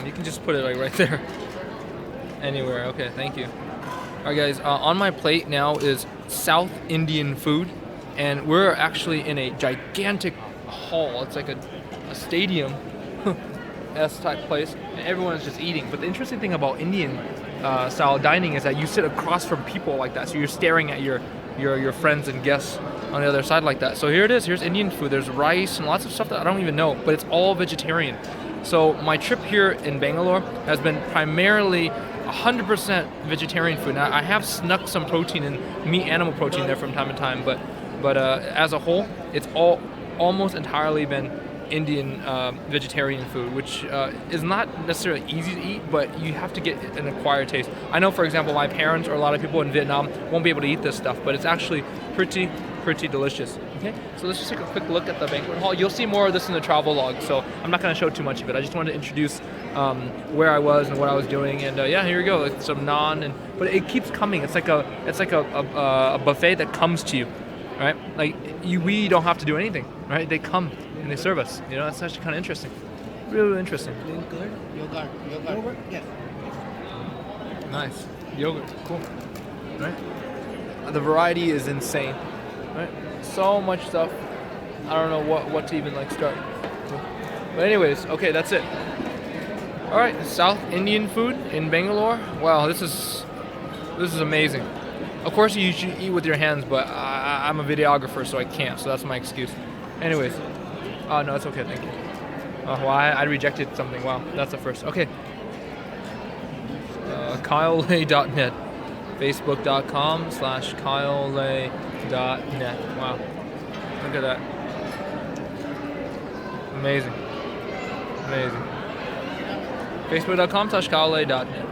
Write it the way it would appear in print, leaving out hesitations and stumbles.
You can just put it like right there. Anywhere. Okay, thank you. All right, guys. On my plate now is South Indian food, and we're actually in a gigantic hall. It's like a stadium S type place, and everyone's just eating. But the interesting thing about Indian style dining is that you sit across from people like that, so you're staring at your friends and guests on the other side like that. So here it is. Here's Indian food. There's rice and lots of stuff that I don't even know, but it's all vegetarian. So my trip here in Bangalore has been primarily 100% vegetarian food. Now I have snuck some protein and meat animal protein there from time to time, but as a whole, it's all almost entirely been Indian vegetarian food, which is not necessarily easy to eat, but you have to get an acquired taste. I know, for example, my parents or a lot of people in Vietnam won't be able to eat this stuff, but it's actually pretty delicious. Okay, so let's just take a quick look at the banquet hall. You'll see more of this in the travel log, so I'm not going to show too much of it. I just wanted to introduce where I was and what I was doing, and yeah, here we go. Like some naan, but it keeps coming. It's like a buffet that comes to you, right? Like we don't have to do anything, right? They come and they serve us. You know, that's actually kind of interesting. Really interesting. Yogurt. Yes. Nice. Yogurt. Cool. Right? The variety is insane. Right? So much stuff. I don't know what to even like start. But anyways, okay, that's it. All right, South Indian food in Bangalore. Wow, this is amazing. Of course, you should eat with your hands, but I'm a videographer, so I can't. So that's my excuse. Anyways, no, it's okay. Thank you. Well, I rejected something. Wow, that's the first. Okay. KyleLay.net. Facebook.com/KyleLay.net. Wow. Look at that. Amazing. Facebook.com/KyleLay.net.